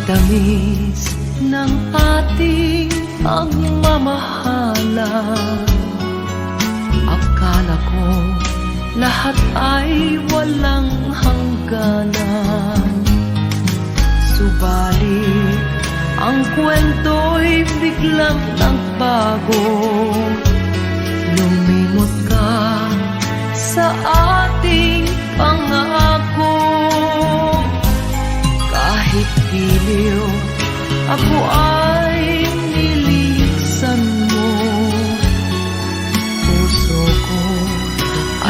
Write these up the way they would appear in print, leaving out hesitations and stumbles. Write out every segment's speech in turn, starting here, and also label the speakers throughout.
Speaker 1: tamis ng ating pagmamahalan. Akala ko lahat ay walang hangganan. Subalit ang kwento'y biglang nagbago. Lumimot ka sa ating pangako. Kahit giliw, ako ay nilisan mo. Puso ko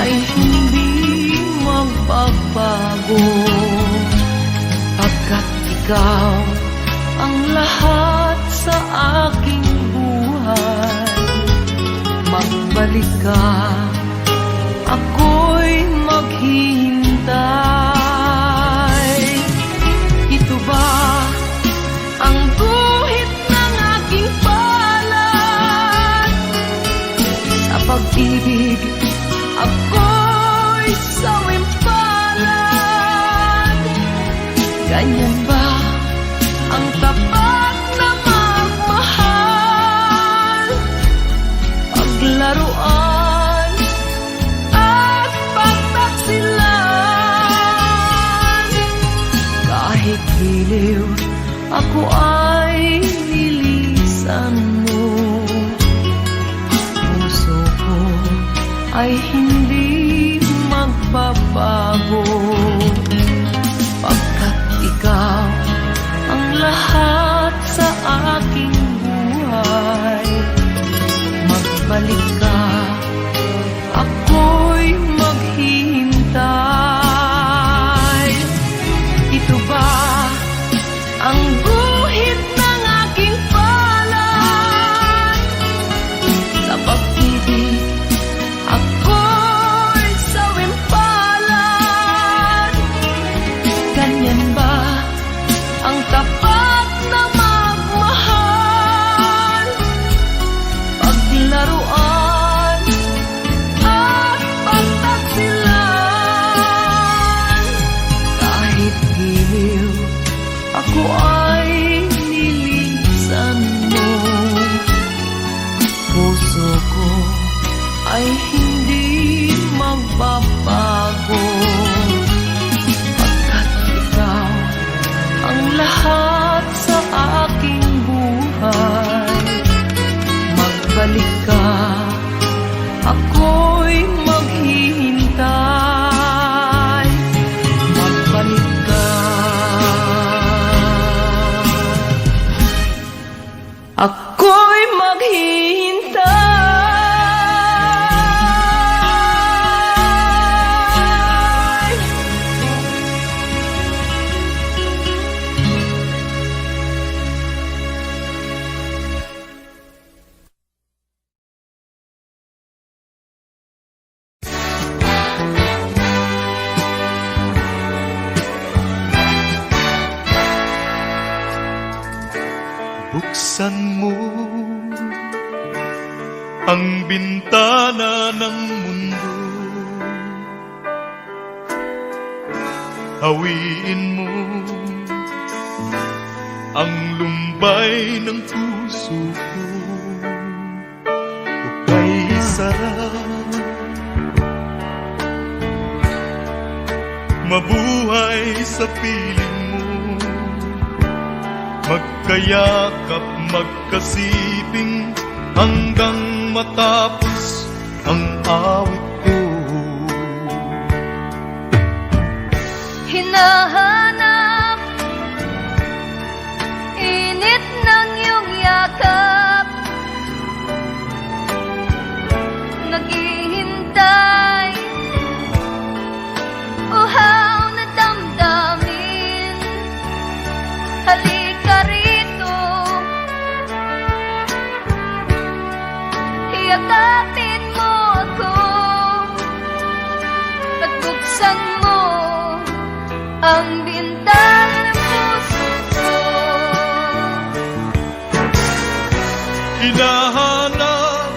Speaker 1: ay hindi magbabago. Pagkat ikaw ang lahat sa aking buhay. Magbalik ka, ako'y maghihintay. Ito ba ang guhit ng aking palad? Sa pag-ibig, ako'y sawimpalad. Ganyan ba ang tapat na magmahal? Paglaruan at pagtaksilan. Kahit giliw, ako ay nilisan mo. Puso ko ay hindi magbabago. Pagkat ikaw ang lahat sa aking buhay. Magbalik ka, ako'y maghihintay. Ito ba ang guhit ng aking palad? Sa pag-ibig, ako'y sawimpalad. Ganyan ba ang tapat na magmahal? Paglaruan at pagtaksilan. Kahit giliw, ako ay nilisan mo. Puso ko ay hindi magbabago. Pagkat ikaw ang lahat sa aking buhay. Magbalik ka, ako'y maghihintay. Magbalik ka, ako'y maghihintay.
Speaker 2: Buksan mo ang bintana ng mundo. Hawiin mo ang lumbay ng puso ko. Hukay sarap, mabuhay sa piling mo. Magkayakap, magkasiping hanggang matapos ang awit ko.
Speaker 3: Hinahanap init ng iyong yakap. Naghihintay uhaw na damdamin. Halika rito, yakapin mo ako at buksan mo ang bintana ng puso ko.
Speaker 2: Hinahanap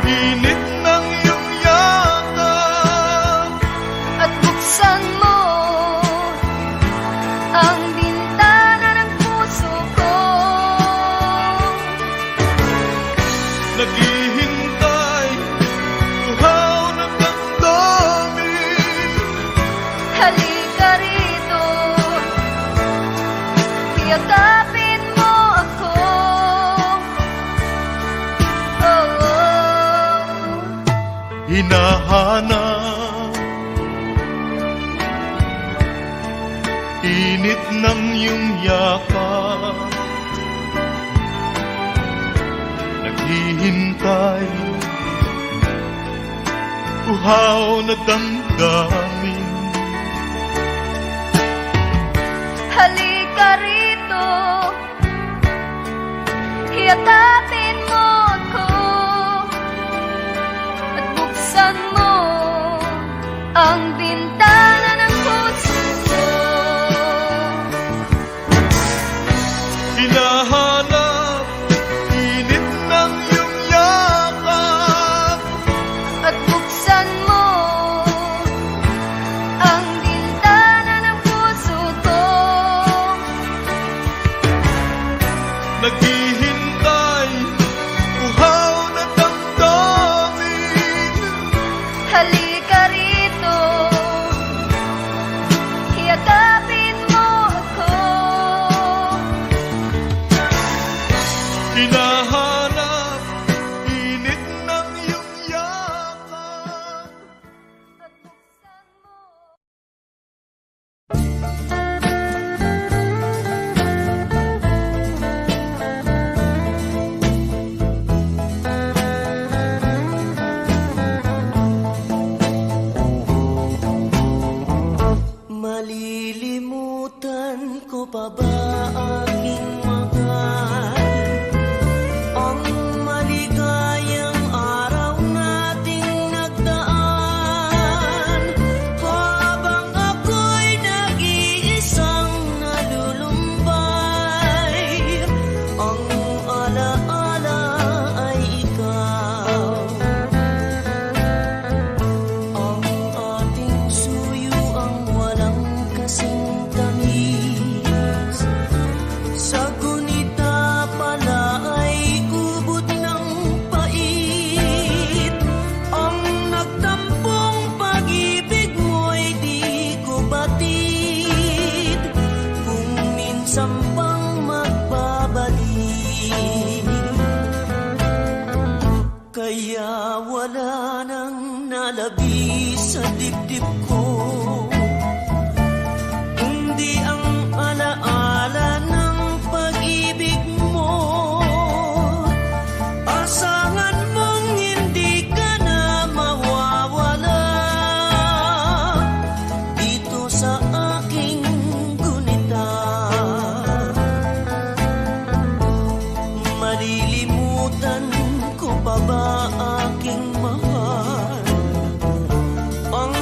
Speaker 2: init ng iyong yakap
Speaker 3: At buksan mo ang bintana ng puso
Speaker 2: naghihintay, uhaw ng damdamin.
Speaker 3: Halika rito, yakapin mo ako. Oh,
Speaker 2: Hinahanap init ng iyong yakap, naghihintay, uhaw na damdamin.
Speaker 3: halika rito, yakapin mo ako at buksan mo ang bintana ng puso ko.
Speaker 2: Hinahanap init ng iyong yakap,
Speaker 3: At buksan mo ang bintana ng puso ko.
Speaker 2: naghihintay, uhaw na damdamin.
Speaker 3: Halika rito, yakapin mo ako.
Speaker 2: Hinahanap init ng iyong yakap.
Speaker 3: At buksan mo.
Speaker 4: Malilimutan ko pa ba aking mahal? Ang maligayang araw nating nagdaan, habang ako'y nag-iisang nalulumbay. Ang alaala ay ikaw, ang ating suyo ang walang kasing tamis. Sa gunita pala ay ubod ng pait. Ang nagtampong pag-ibig mo'y di ko batid, kung minsan pang magbabalik. Kaya wala nang nalabis sa dibdib ko, kundi ang alaala ng pag-ibig mo. Asahan mong hindi ka na mawawala dito sa aking gunita. Malilimutan ko pa ba aking mahal? Ang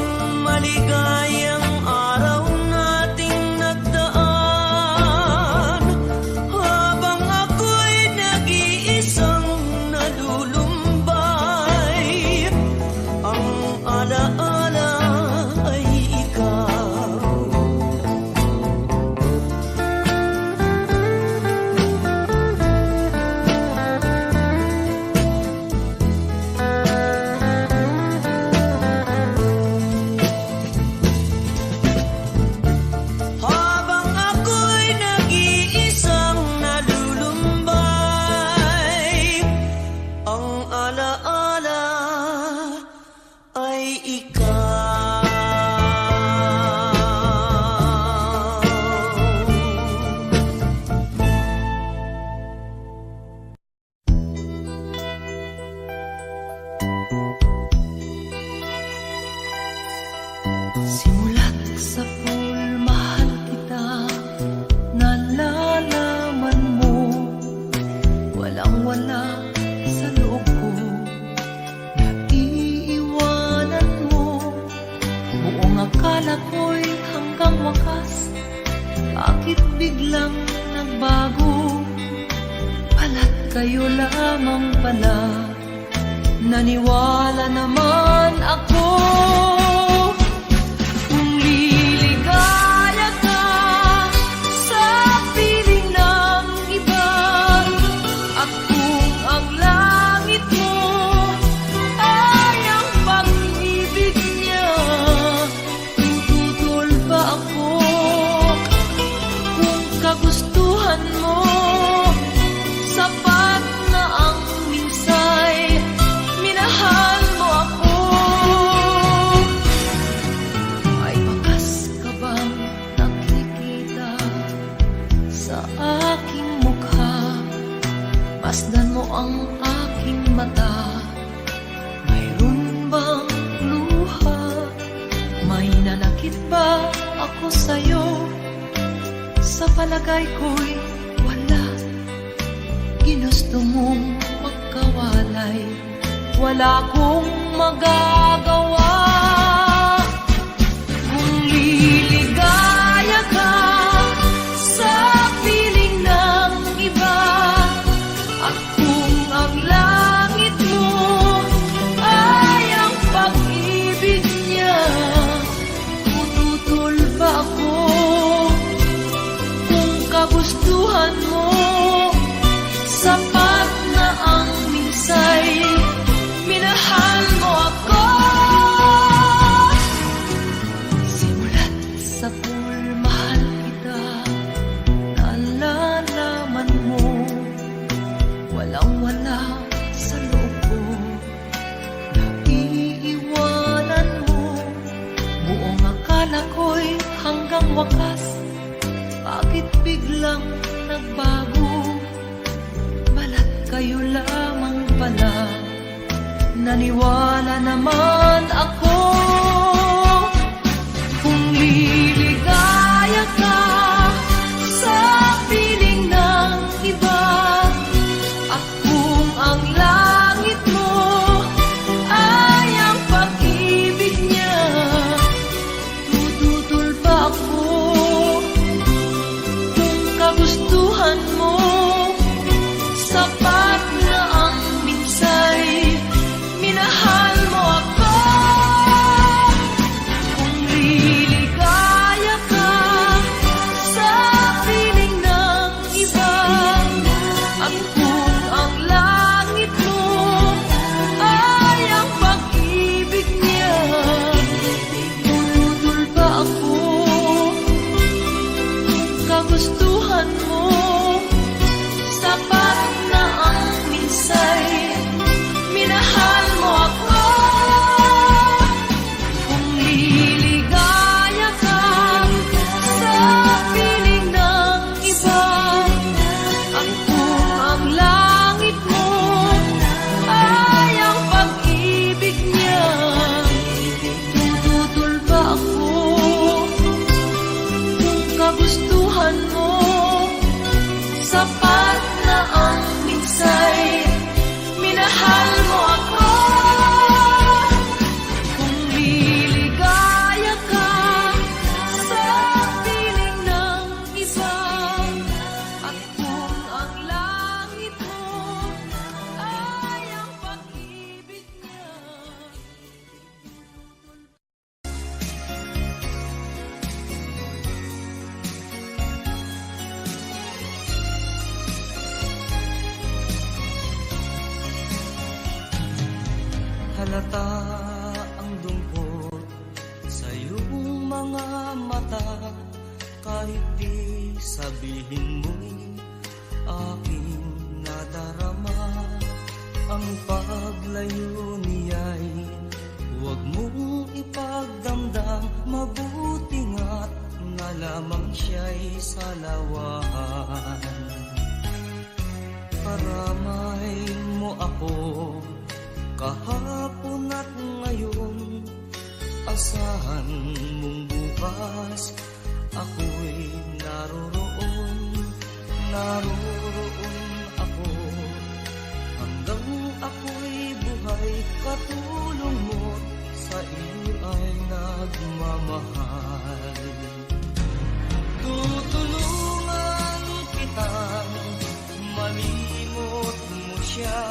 Speaker 4: maligayang araw nating nagdaan, habang ako'y nag-iisang nalulumbay. Ang alaala ay ikaw. Habang ako'y nag-iisang nalulumbay, ang alaala ay ikaw.
Speaker 1: Simulat sa pool, mahal kita, nalalaman mo, walang-wala sa loob ko, naiiwanan mo, buong akala ko'y hanggang wakas, bakit biglang nagbago? Pala't kayo lamang pala, naniwala naman ako. Kung liligaya ka sa piling ng iba, at kung ang langit mo palagay ko'y wala. Ginusto mong magkawalay, wala kong magagawa. Kung liligaya ka sa piling ng iba, at kung ang langit mo ay ang pag-ibig niya, tututol ba ako? Kung kagustuhan mo, sapat na ang minsay, minahal mo ako. Simulat sa mahal kita, nalalaman mo, walang-wala sa loob ko, naiiwanan mo. Buong akala ko'y hanggang wakas, bakit biglang nagbago? Balat kayo lamang pala, naniwala naman ako. Kung liligaya ka sa piling ng iba, at kung ang langit mo ay ang pag-ibig niya, tututol ba ako? Kung kagustuhan mo, sapat na ang minsay, minahal mo ako. Kung liligaya ka sa piling ng iba, at kung ang langit mo ay ang pag-ibig niya, tututol ba ako? Kagustuhan mo, sapat na ang minsay, minahal mo ako. Kung liligaya ka sa piling ng iba, at kung ang langit mo ay ang pag-ibig niya, tututol ba ako? Kung kagustuhan mo, sapat na ang minsay, minahal mo ako. Kung liligaya ka sa piling ng iba, at kung ang langit mo ay ang pag-ibig niya.
Speaker 4: Halata ang lungkot sa iyong mga mata, kahit di sabihin mo'y aking nadarama. Ang paglayo niya'y huwag mong ipagdamdam, mabuti nga't na lamang siya'y salawahan. Paramay mo ako kahapon at ngayon, asahan mong bukas ako'y naroroon, naroroon ako. Hanggang ako'y buhay, katulong mo sa iyo ay nagmamahal. Tutulungan kitang malimot mo siya,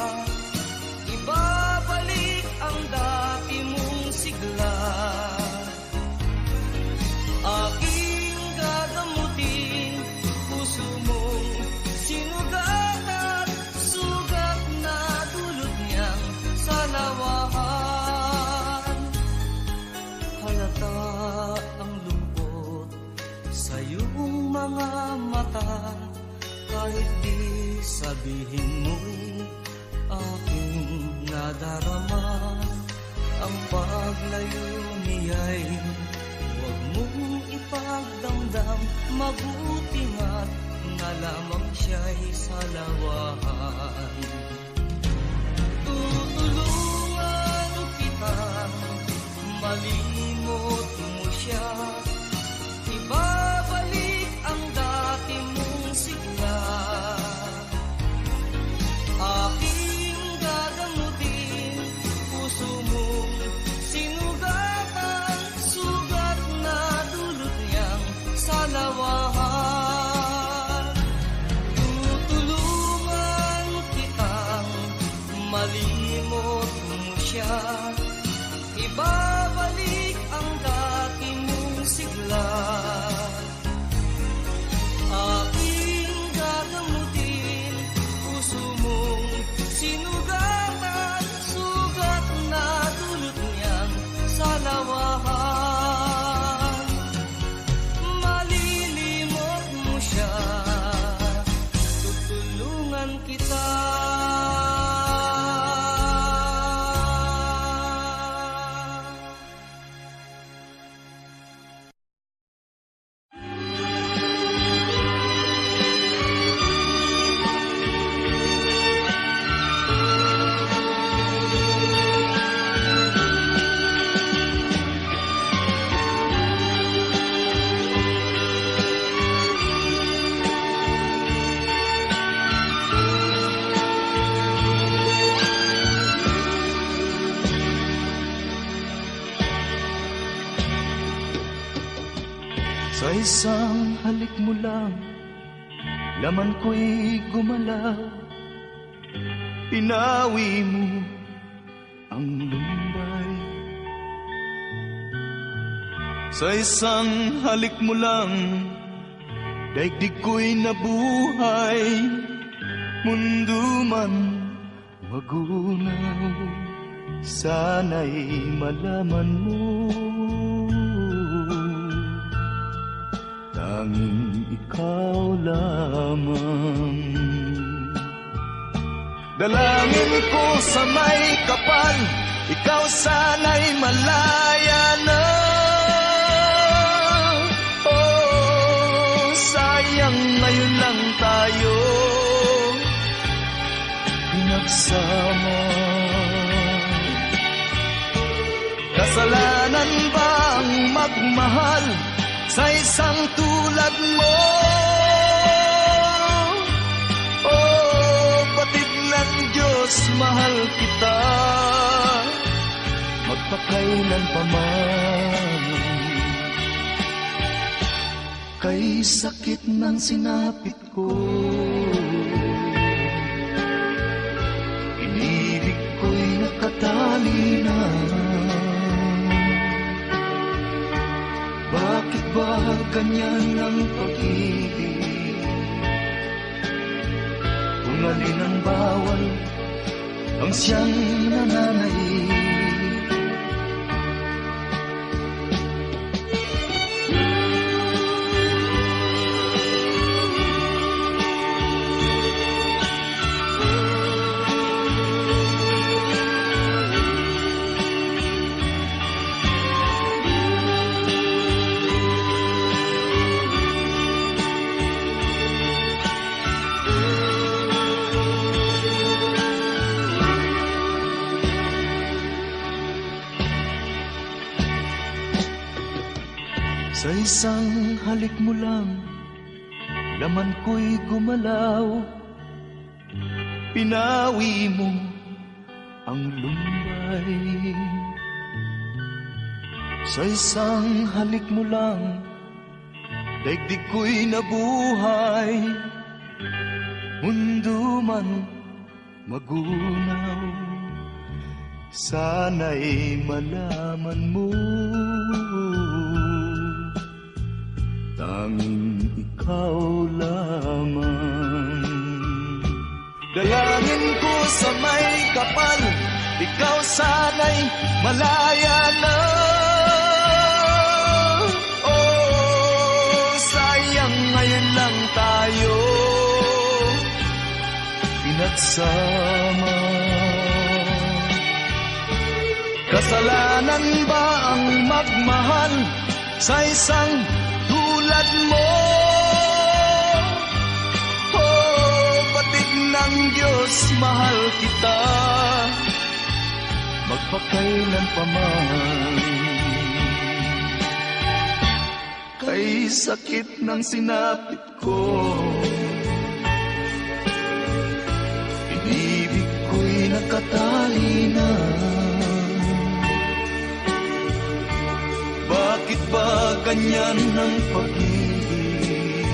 Speaker 4: ibabalik ang dati mong sigla. Aking gagamutin puso mong sinugat at sugat na dulot niyang salawahan. Halata ang lungkot sa iyong mga mata, kahit di sabihin mo'y aking nadarama. Ang paglayo niya'y huwag mong ipagdamdam, mabuti nga't na lamang siya'y salawahan. Tutulungan kitang malimot mo siya, ibabalik ang dati mo mo siya, ibabalik ang dati mong sigla. Aking gagamutin, puso mong sinugatan, sugat na dulot niyan sa lawahan. Malilimot mo siya, tutulungan kita.
Speaker 2: Sa isang halik mo lang, laman ko'y gumalaw. Pinawi mo ang lumbay. Sa isang halik mo lang, daigdig ko'y nabuhay. Mundo man magunaw, sana'y malaman mo. Tanging ikaw lamang. Dalangin ko sa may kapal, ikaw sana'y malaya na. Oh, sayang ngayon lang tayo pinagsama. Kasalanan ba ang magmahal sa isang tulad mo? Oh, batid ng Diyos, mahal kita magpakailan pa man. Kay sakit ng sinapit ko, inibig ko'y nakatali na. Bakit ba ganyan ang pag-ibig? Kung alin ang bawal, ang siyang nananaig. Sa isang halik mo lang, laman ko'y gumalaw. Pinawi mo ang lumbay. Sa isang halik mo lang, daigdig ko'y nabuhay. Mundo man magunaw, sana'y malaman mo. Tanging ikaw lamang. Dalangin ko sa may kapal, ikaw sana'y malaya na. Oh, sayang ngayon lang tayo pinagsama. Kasalanan ba ang magmahal sa isang tulad mo? Oh, batid ng Diyos, mahal kita magpakailan pa man. Kay sakit ng sinapit ko, inibig ko'y nakatali na. Bakit ba ganyan ang pag-ibig?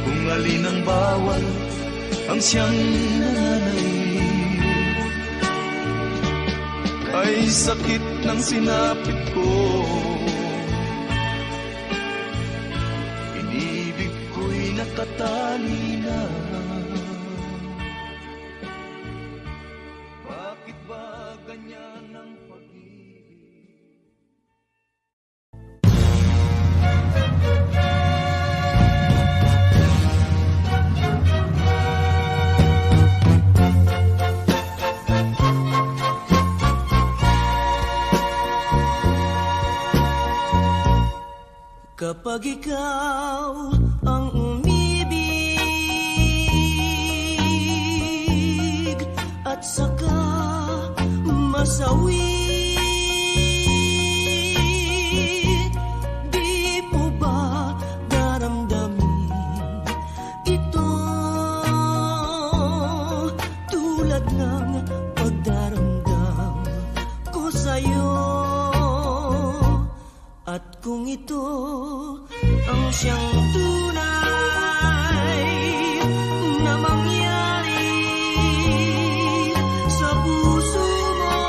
Speaker 2: Kung alin ang bawal, ang siyang nananaig. Ay sakit ng sinapit ko, inibig ko'y natatali na. Bakit ba ganyan ang pag-ibig?
Speaker 4: Kapag ikaw ang umibig at saka masawi, di mo ba daramdamin ito tulad ng pagdaramdam ko sa'yo? At kung ito ang siyang tunay na mangyari sa puso mo,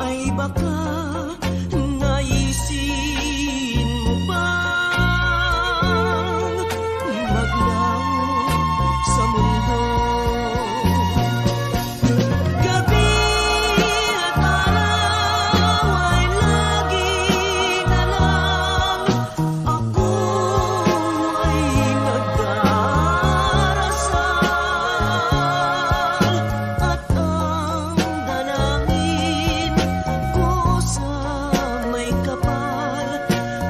Speaker 4: ay baka naisin mo bang maglaho sa mundo? Gabi at araw ay lagi na lang ako ay nagdarasal, at ang dalangin ko sa may kapal,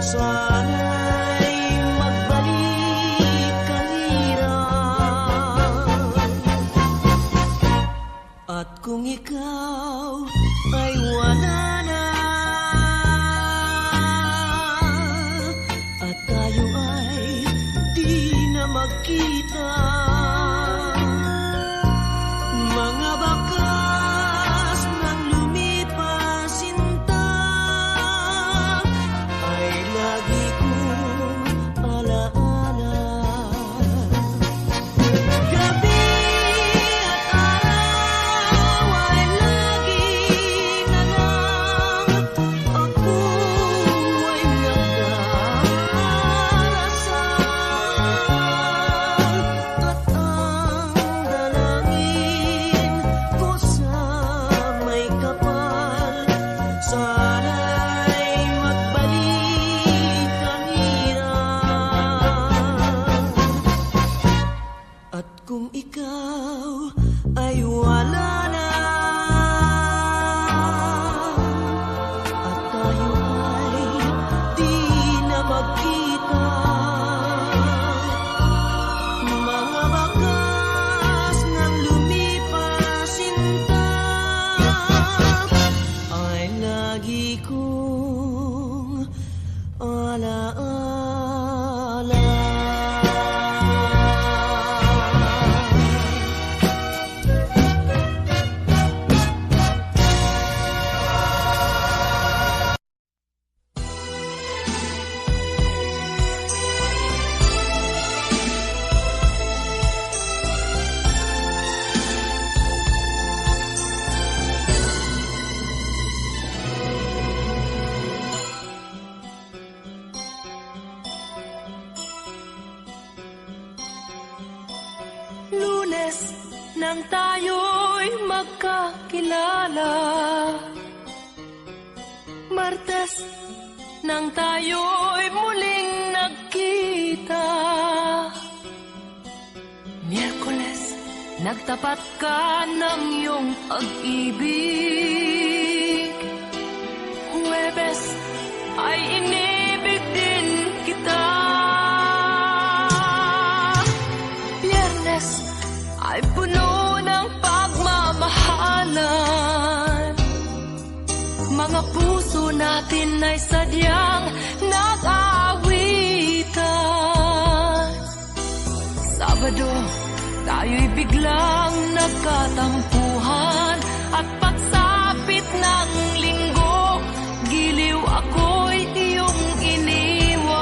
Speaker 4: sana'y magbalik ang hirap. At kung ikaw ay wala na, at tayo ay di na magkita, mga bakas ng lumipas sinta ay lagi kong alaala. Gabi at araw ay lagi na lang ako ay nagdarasal, at ang dalangin ko sa may kapal, sana'y magbalik ang hirap. At kung ikaw ay wala na, at tayo ay di na magkita, mga bakas ng lumipas sinta ay lagi kong alaala. Lunes nang tayo'y magkakilala, Martes nang tayo'y muling nagkita, Miyerkules nagtapat ka ng iyong pag-ibig, Huwebes ay inibig din kita, Biyernes ay puno ng pagmamahalan, mga puso natin ay sadyang nag-aawitan. Sabado, tayo'y biglang nagkatampuhan, at pagsapit ng linggo, giliw ako'y iyong iniwan.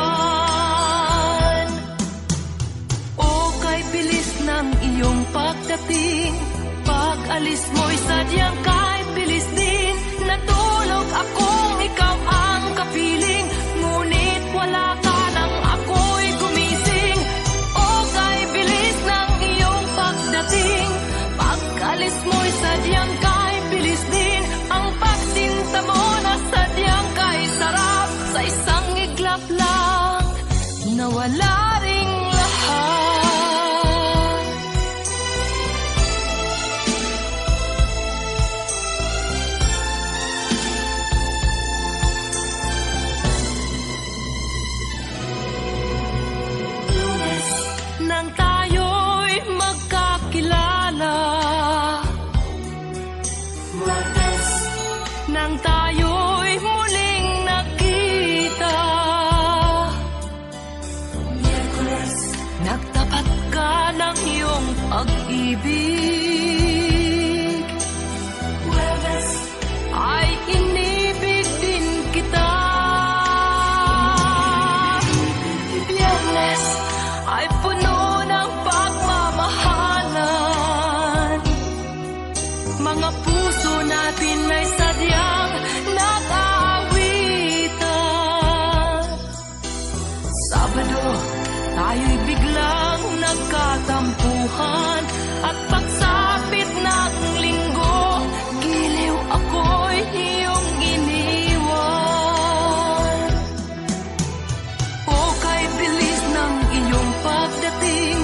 Speaker 4: O kay bilis ng iyong pagdating, pag
Speaker 1: Pag-alis mo'y sadyang kahit bilis din. Natulog akong ikaw ang kapiling, ngunit wala ka nang ako'y gumising. O kay bilis ng iyong pagdating. Pag-alis mo'y sadyang kahit bilis din. Ang pagsinta mo na sadyang kahit sarap, sa isang iglap lang nawala ring lahat. Lunes nang tayo'y magkakilala, Martes nang tayo'y muling nakita, Miyerkules nagtapat ka ng iyong pag-ibig, Huwebes ay inibig din kita, Biyernes ay puno ng pagmamahalan. Mga puso natin ay sadyang nag-aawitan. Sabado, tayo'y biglang nagkatampuhan. At pagsapit ng linggo, giliw ako'y iyong iniwan. O kay bilis ng iyong pagdating,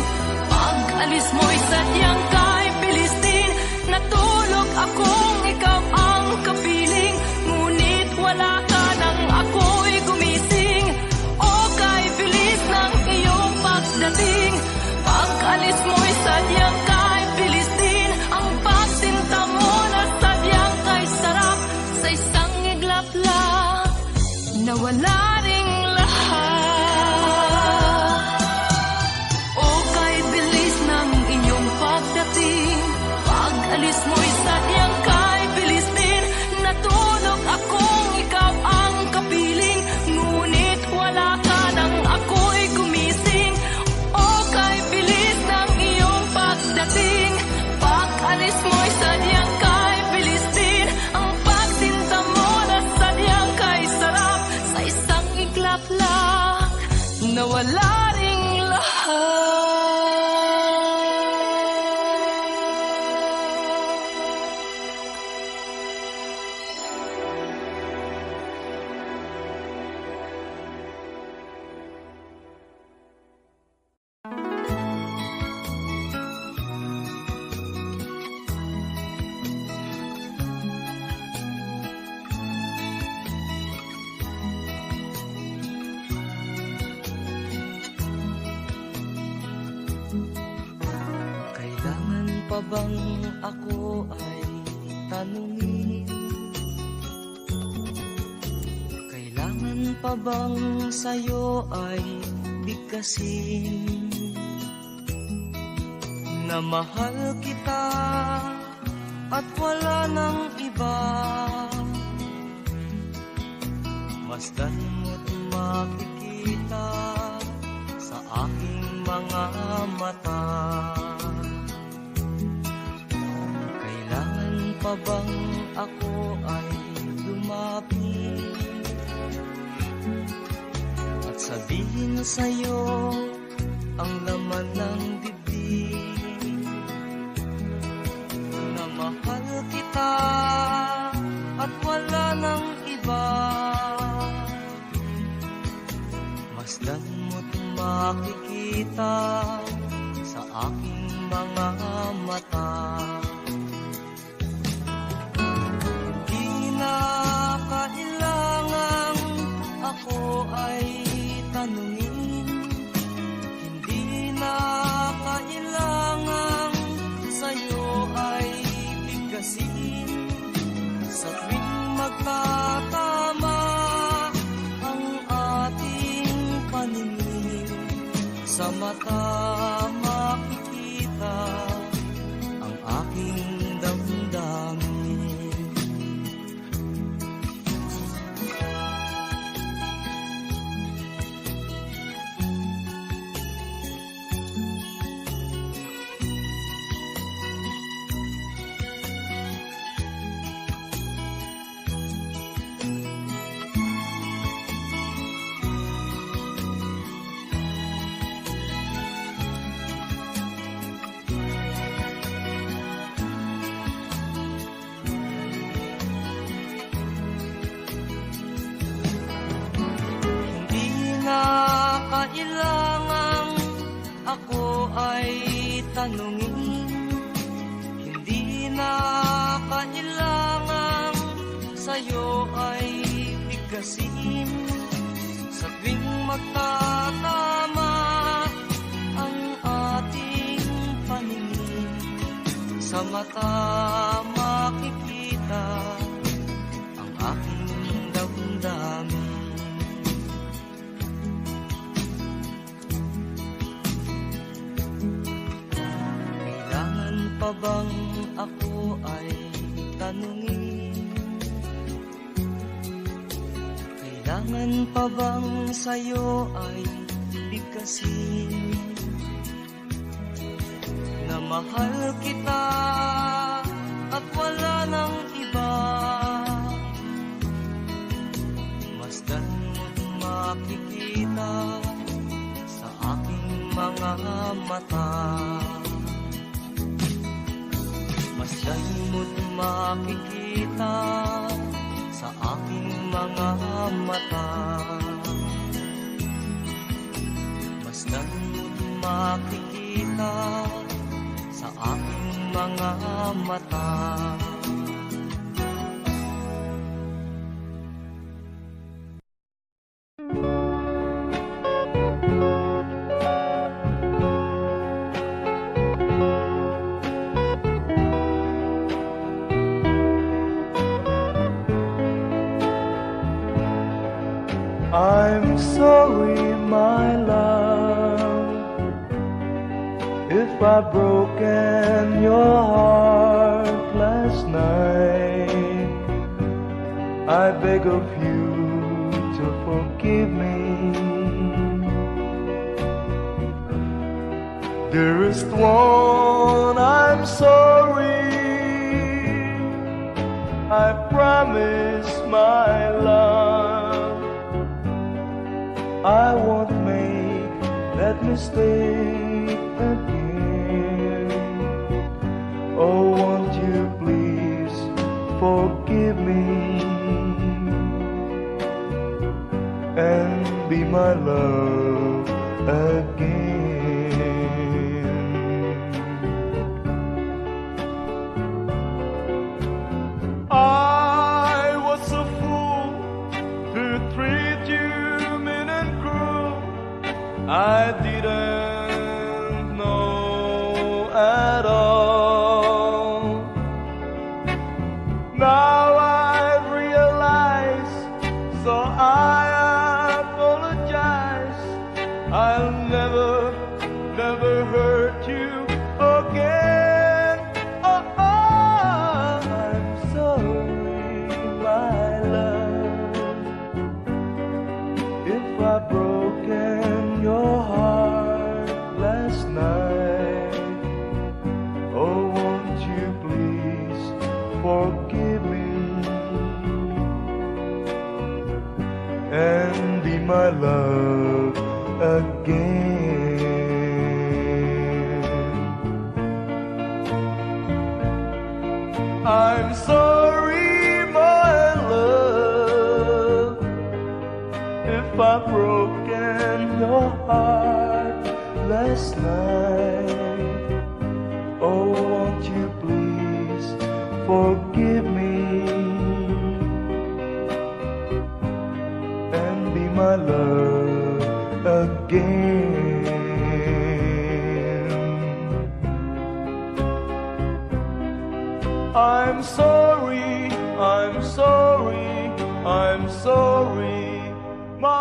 Speaker 1: pag-alis mo'y sadyang kahit bilis din. Natulog akong ikaw ang kapiling, ngunit wala ka nang ako'y gumising. O kay bilis ng iyong pagdating, pag-alis mo'y sadyang kahit bilis din. Ang pagsinta mo na sadyang kay sarap, sa isang iglap lang nawala ring lahat. O kay bilis ng iyong pagdating, pag-alis mo'y sadyang kahit bilis din. Natulog akong ikaw ang kapiling, ngunit wala ka nang ako'y gumising. O kay bilis ng iyong pagdating, pag-alis mo'y sadyang kahit bilis din. Ang pagsinta mo na sadyang kay sarap, sa isang iglap lang nawala ring lahat. Kailangan pa bang ako ay tanungin? Kailangan pa bang sa'yo ay bigkasin? Na mahal kita at wala nang iba. Masdan mo't makikita sa aking mga mata. Kailangan pa bang ako ay lumapit at sabihin sa'yo ang laman ng dibdib? Na mahal kita at wala nang iba. Masdan mo't makikita sa aking mga mata. Di na kailangang ako ay tanungin. Hindi na kailangang sa'yo ay bigkasin. Sa tuwing magtatama ang ating paningin, sa mata makikita ang aking damdamin.
Speaker 5: tanungin. Hindi na kailangan sa'yo ay bigkasin. Sa tuwing magtatama ang ating paningin, sa mata makikita ang aking damdamin. Kailangan pa bang ako ay tanungin? Kailangan pa bang sa'yo ay bigkasin? Na mahal kita at wala nang iba. Masdan mo't makikita sa aking mga mata. Masdan mo't makikita sa aking mga mata. Masdan mo't makikita sa aking mga mata.
Speaker 2: I'm sorry, my love, if I've broken your heart last night. I beg of you to forgive me. Dearest one, I'm sorry. I promise, my love, I won't make that mistake again. Oh, won't you please forgive me and be my love again. I was a fool to treat you mean and cruel. I didn't know at all. Now I realize, so I apologize. I'll never, never hurt you again. Oh, I'm sorry, my love, if I've broken your heart last night. Oh, won't you please forgive me and be my love again. I'm sorry, my love, if I've broken your heart last night. Oh, won't you please forgive me and be my love again. I'm sorry, I'm sorry, I'm sorry, my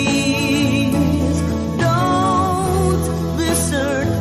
Speaker 4: Please don't desert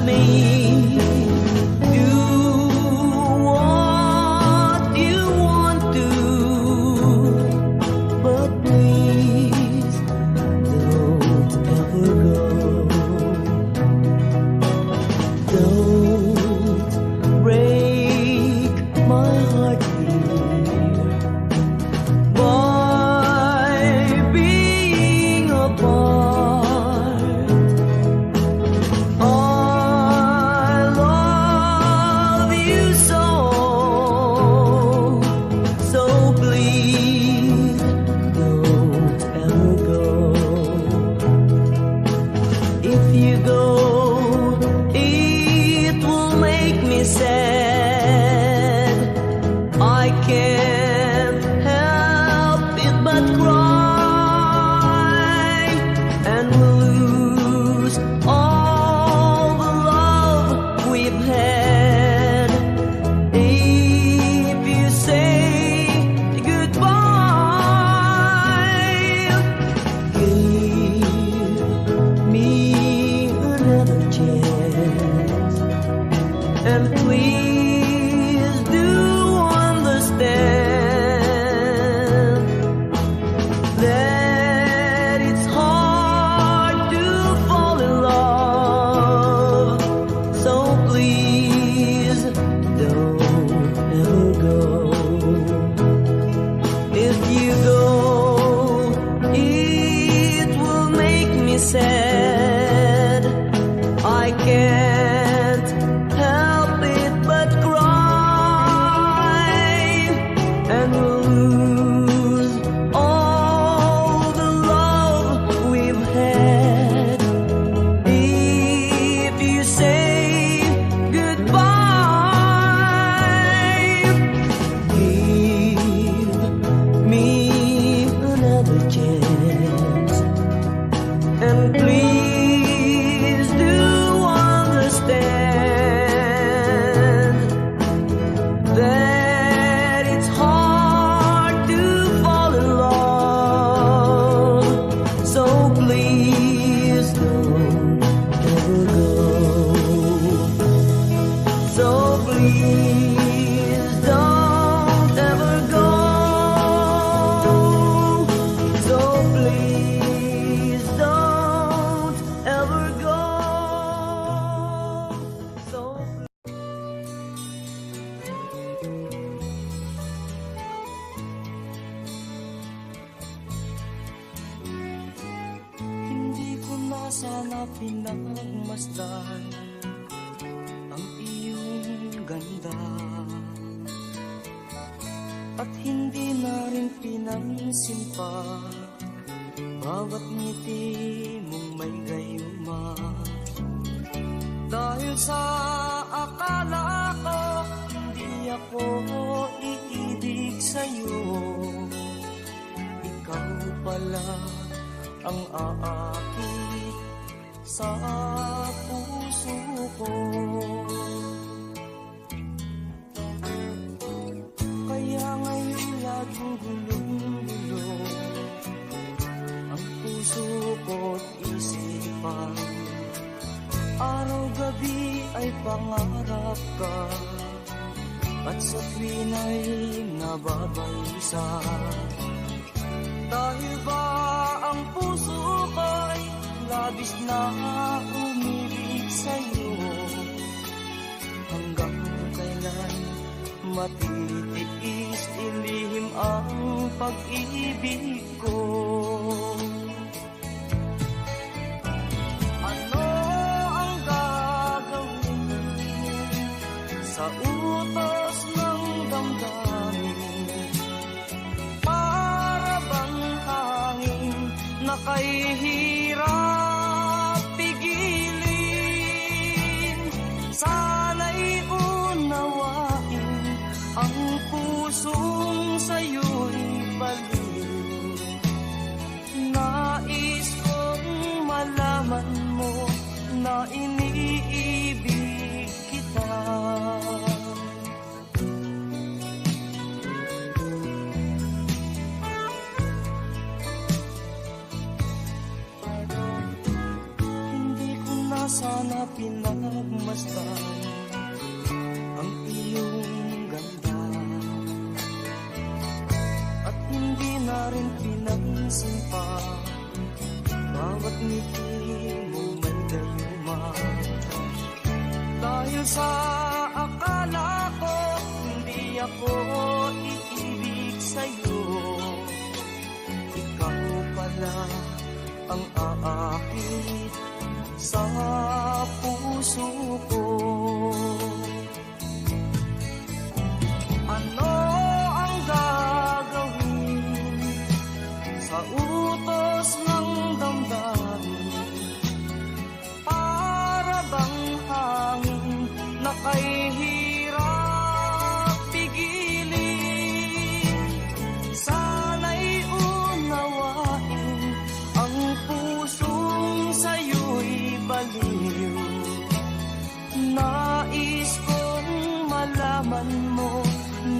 Speaker 5: sana pinagmasdan ang iyong ganda, at hindi na rin pinansin pa bawat ngiti mong may gayuma. Dahil sa akala ko hindi ako iibig sa'yo, ikaw pala ang aakit sa puso ko. Kaya ngayon laging gulong-gulo ang puso ko't isipan. Araw-gabi ay pangarap ka, at sa tuwin ay nababalisa. Dahil ba ang puso ko'y labis na umibig sa'yo, hanggang kailan matitiis ilihim ang pag-ibig ko. Ano ang gagawin sa utos ng damdamin? Para bang hangin na kay hirap pigilin? Sana'y unawain ang pusong sa'yo'y baliw. Nais kong malaman mo na iniibig kita. Hindi ko na sana pinagmasdan ang iyong ganda, at hindi na rin pinansin pa bawat ngiti mo may gayuma. Dahil sa akala ko hindi ako iibig sa'yo, ikaw pala ang aakit sa puso ko. Ano ang gagawin sa utos ng damdamin? Para bang hangin na kay hirap pigilin? Sana'y unawain ang pusong sa'yo'y baliw. Nais kong malaman mo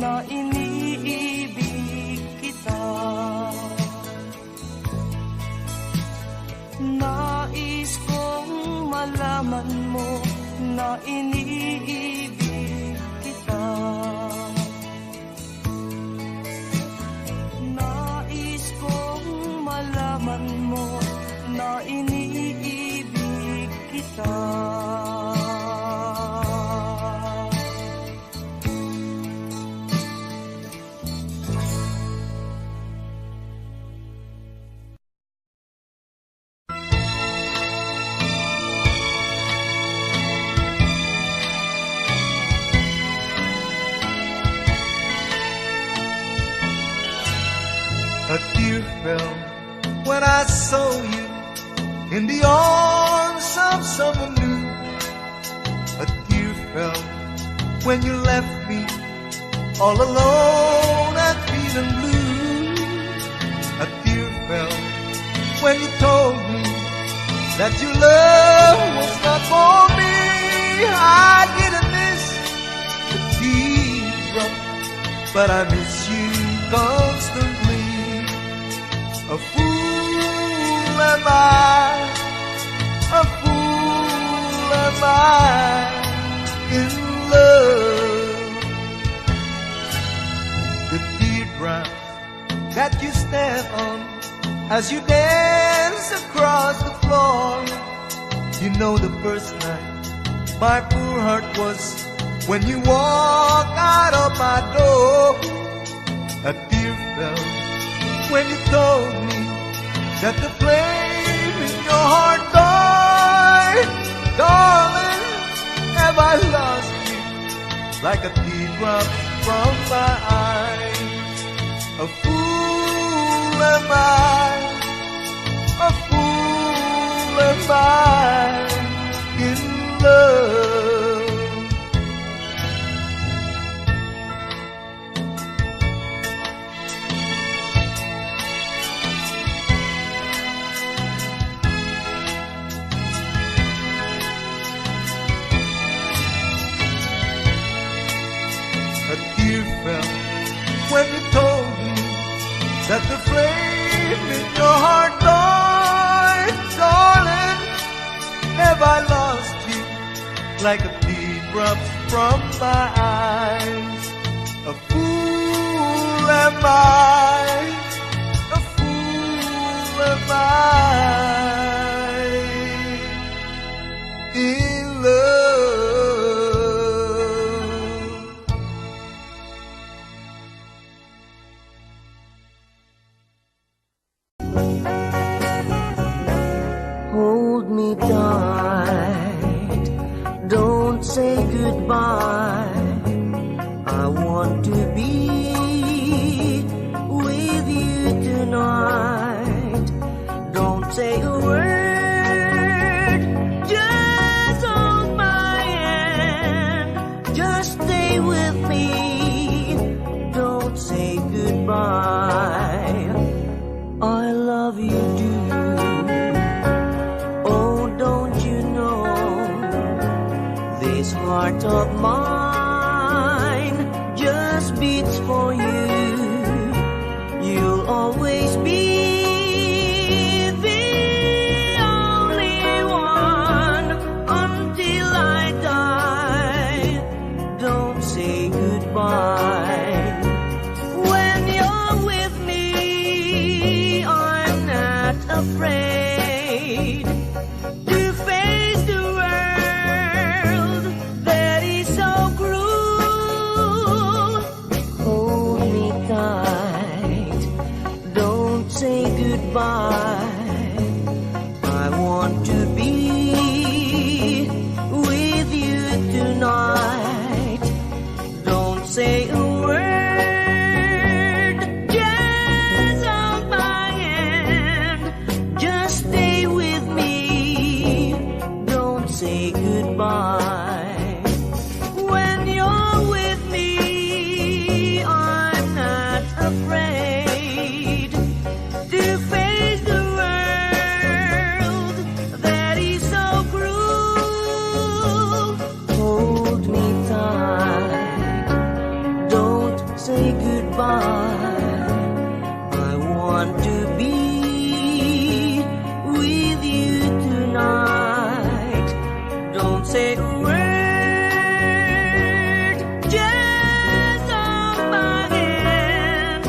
Speaker 5: na iniibig kita. Nais kong malaman mo na iniibig kita. Nais kong malaman mo na iniibig kita.
Speaker 2: A tear fell when I saw you in the arms of someone new. A tear fell when you left me all alone and feeling blue. A tear fell when you told me that your love was not for me. I didn't miss the teardrop, but I miss you constantly. A fool am I, a fool am I in love. The teardrop that you stand on as you dance across the floor. You know the first night my poor heart was when you walked out of my door. A tear fell when you told me that the flame in your heart gone. I lost you like a teardrop from my eyes. A fool am I, a fool am I in love. A tear fell when you told me that the flame in your heart died. Darling, have I lost you like a teardrop from my eyes? A fool am I, a fool am I in love.
Speaker 4: Hold me tight, don't say goodbye. I want to be with you tonight. Don't say a word, just hold my hand. Just stay with me, don't say goodbye. I love you, do. This heart of mine just beats for you. You'll always be the only one until I die. Don't say goodbye. When you're with me, I'm not afraid to face the world that is so cruel. Hold me tight, don't say goodbye. I want to be with you tonight. Don't say a word, just hold my hand. Just stay with me, don't say goodbye. When you're with me, I'm not afraid to face the world that is so cruel. Hold me tight, don't say goodbye. I want to be with you tonight. Don't say a word, just hold my hand.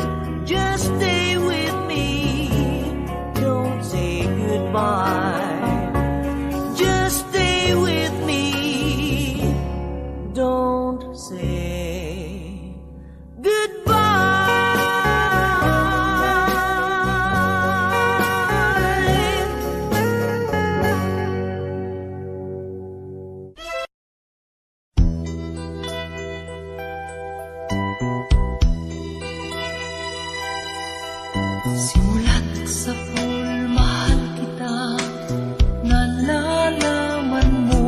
Speaker 4: Just stay with me, don't say goodbye. Just stay with me, don't say
Speaker 1: Simulat sa pool, mahal kita. Nalalaman mo,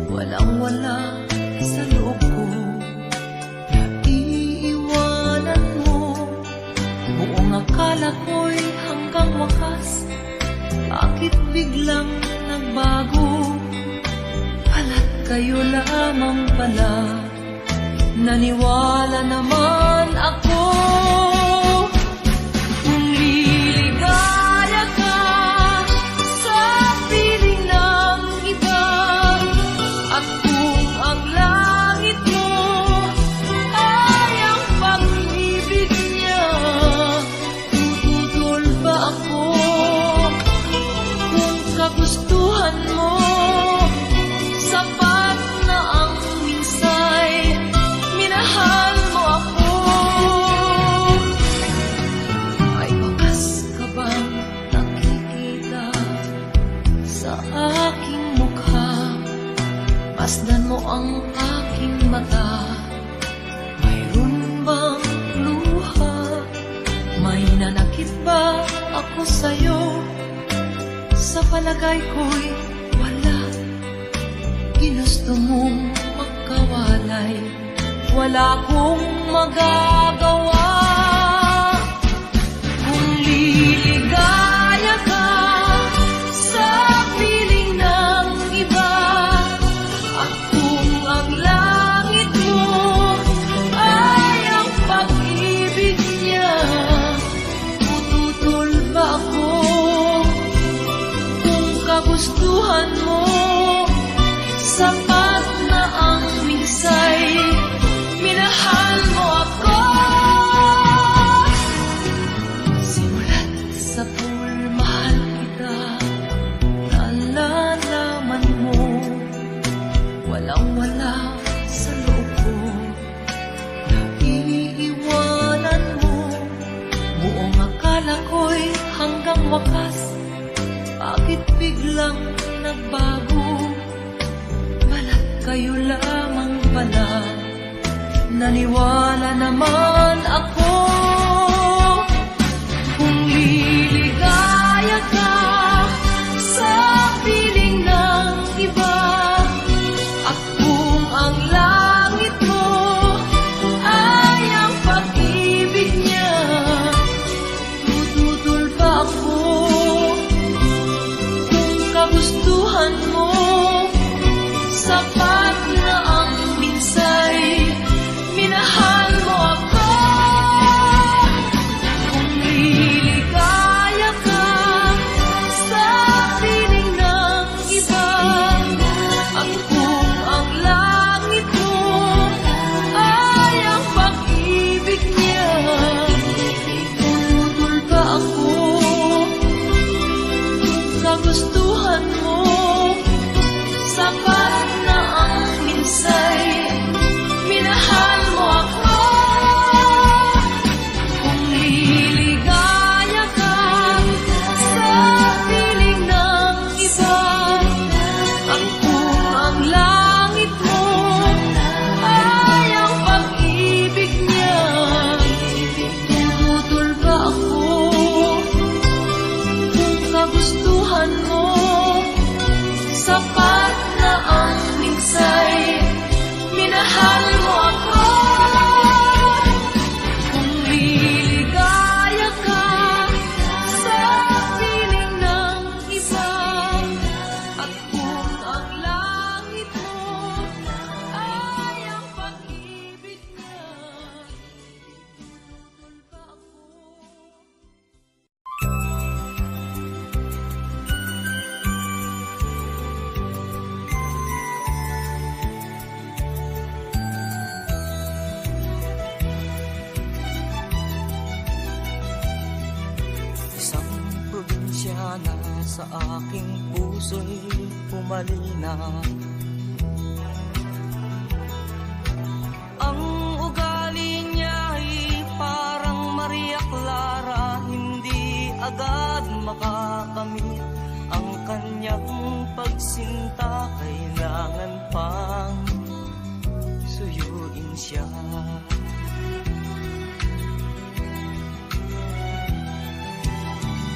Speaker 1: walang-wala sa loob ko. Iiwanan mo, buong akala ko'y hanggang wakas. Bakit biglang nagbago? Pala't kayo lamang pala. Naniwala naman ako. Kung liligaya ka sa piling ng iba, at kung ang langit mo ay ang pag-ibig niya, tututol ba ako? Kung kagustuhan mo, sapat na ang minsay, minahal mo ako. May nanakit ba ako sa'yo? Sa palagay ko'y wala. Ginusto mong magkawalay, wala akong magagawa. Kung liligaya ka sa piling ng iba, at kung ang langit mo ay ang pag-ibig niya, tututol ba ako? Kung kagustuhan mo, sapat na ang minsay, minahal mo ako. Simulat sa pulmahal kita, nalalaman mo, walang-wala sa loob ko. Iiwanan mo, buong akala ko'y hanggang wakas. Bakit biglang nagbago? Balat kayo lamang pala, naniwala naman ako. Kung liligaya ka sa piling ng iba, at kung ang langit mo ay ang pag-ibig niya, tututol ba ako? Kung kagustuhan mo, sapat na ang minsay, minahal mo ako. Kung liligaya ka sa piling ng iba, at kung ang langit mo ay ang pag-ibig niya, tututol ba ako? Kagustuhan mo, sapat na ang minsay, minahal mo ako. Kung liligaya ka sa piling ng iba, at kung ang langit mo ay ang pag-ibig niya, tututol ba ako? Kung kagustuhan mo, sapat na ang minsay, minahal mo ako. Kung liligaya ka sa piling ng iba, at kung ang langit mo ay ang pag-ibig niya, tututol ba ako?
Speaker 5: Isang probinsya na sa aking puso'y pumalina. Ang ugali niya'y parang Maria Clara, hindi agad makakamit ang kanyang pagsinta. Kailangan pang suyuin siya.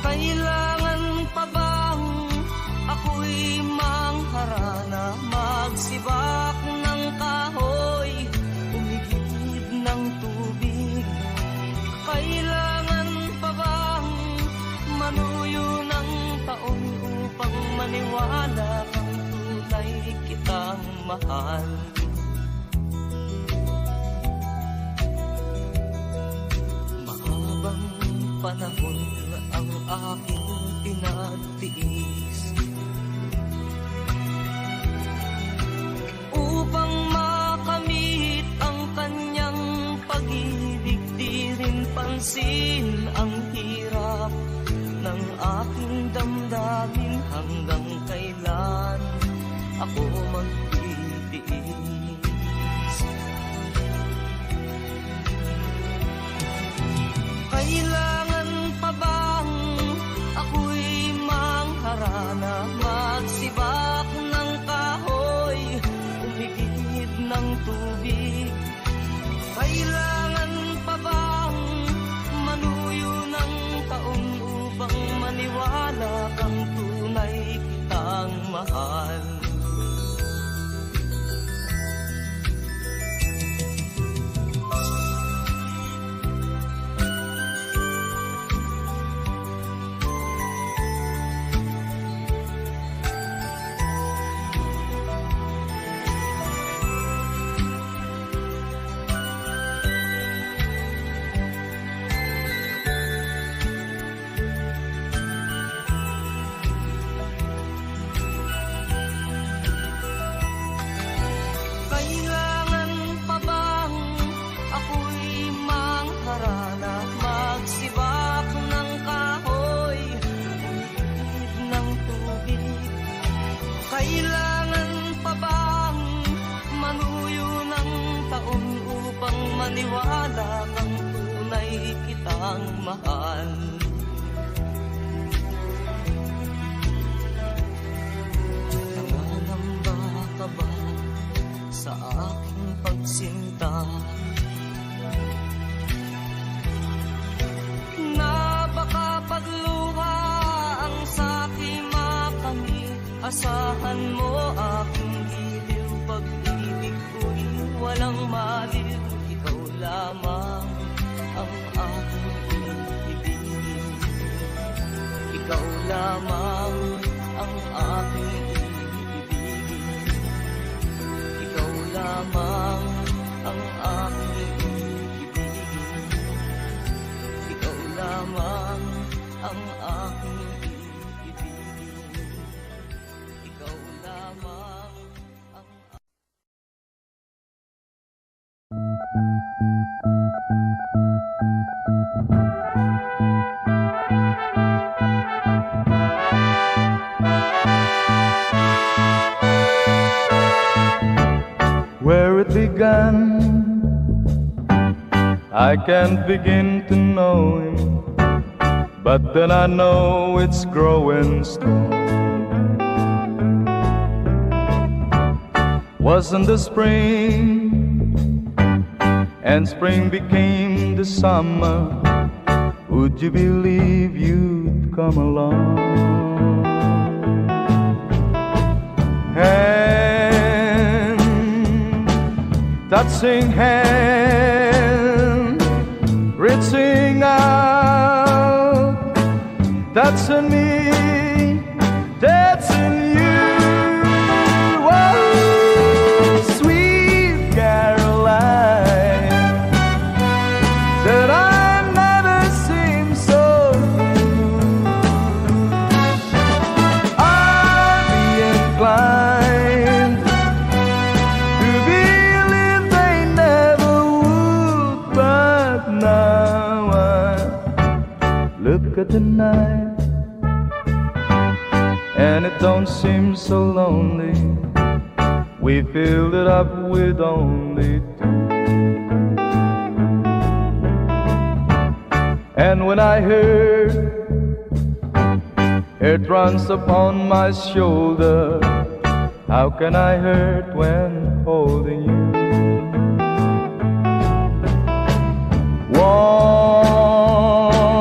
Speaker 5: Kailangan pa bang ako'y mangharana, magsibak ng kahoy, umigib ng tubig? Kailangan pa bang manuyo ng taon upang maniwala kang tunay kitang mahal? Mahabang panahon ang aking pinagtiis upang makamit ang kanyang pag-ibig. Di rin pansin ang hirap ng aking damdamin. Hanggang kailan ako magtitiis? Kailangan pa bang ako'y mangharana, magsibak ng kahoy, umigib ng tubig? Kailangan pa bang manuyo ng mahal. Kailangan pa bang ako'y mangharana, magsibak ng kahoy, umigid ng tubig? Kailangan pa bang manuyo ng taon upang maniwala ng tunay kitang mahal? Nangangamba ka ba sa aking pagsinta? Na baka pagluha ang sa'king makamit, asahan mo aking giliw, pag-ibig ko'y walang maliw, ikaw lamang ang aking ibigin. Ikaw lamang ang aking ibigin. Ikaw lamang ang aking ibigin. Ikaw lamang ang aking ibigin. Ikaw lamang ang
Speaker 2: Where it began, I can't begin to know him, but then I know it's growing strong. Wasn't the spring, and spring became the summer, would you believe you'd come along? Touching hand, reaching out, touching me, touching you. Oh, sweet Caroline, that I never seem so blue. I'll be inclined to believe they never would, but now I look at the night and it don't seem so lonely. We filled it up with only two. And when I heard it runs upon my shoulder, how can I hurt when holding you?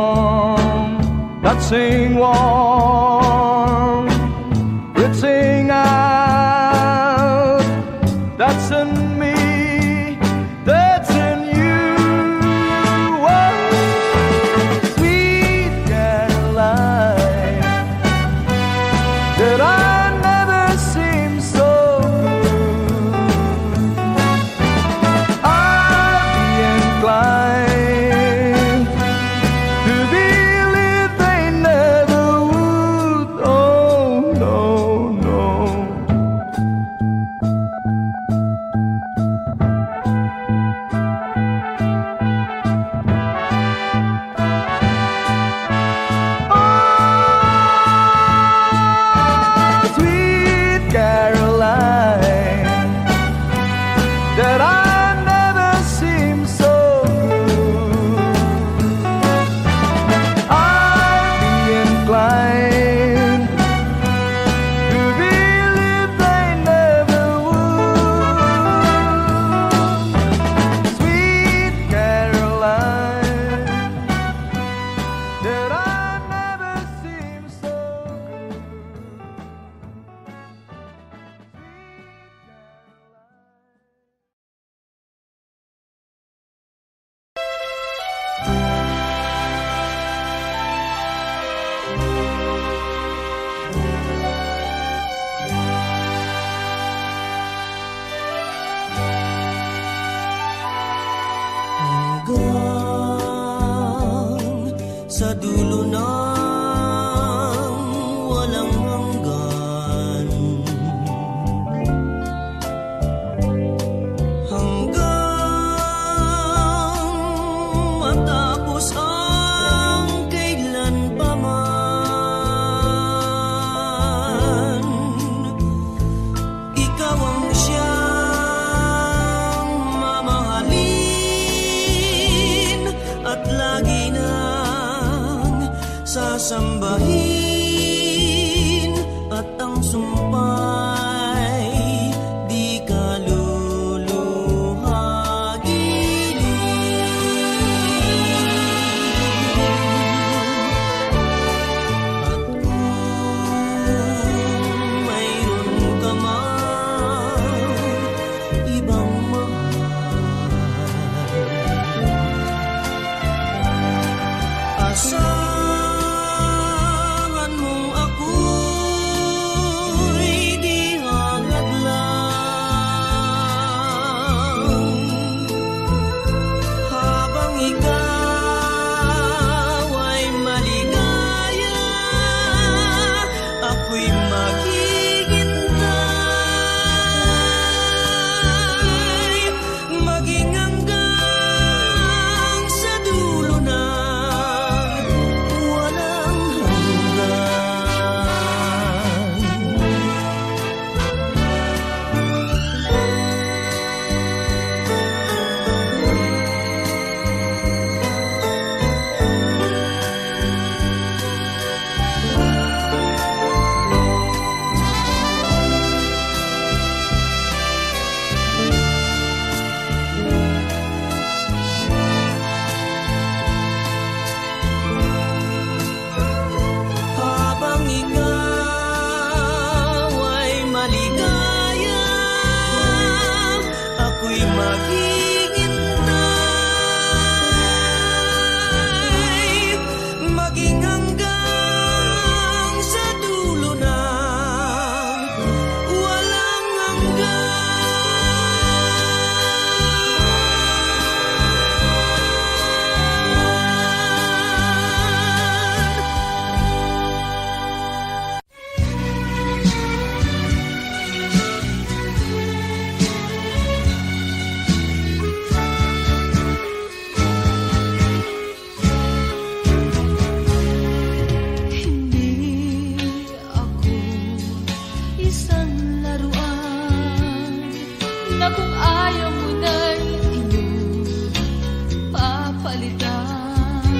Speaker 2: Warm, touching warm, reaching out, touching me, touching you. Oh, sweet Caroline, that I never seem so blue. I'll be inclined to believe they never would.
Speaker 4: ng walang hanggan, hanggang matapos ang kailan pa man. Ikaw ang siyang mamahalin at lagi nang sasambahin, at ang sumpa'y di ka luluhagilin. At kung mayroon ka mang ibang mahal, asahan mong ako'y di hangad lang. Habang ikaw ay maligaya, ako'y maghihintay, maging hanggang sa dulo ng walang habang ikaw ay maligaya, ako'y maghihintay, maging hanggang sa dulo ng walang hanggan.
Speaker 1: Hindi ako isang laruan na kung ayaw mo na'y inyong papalitan.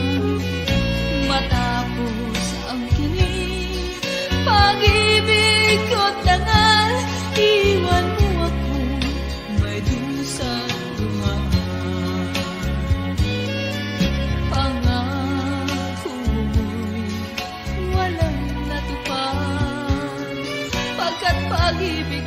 Speaker 1: Matapos ang kilig, pag-ibig ko't dangal, iwan mo ako may dusang dumaan. Pangako mo'y walang natupad, pagkat pag-ibig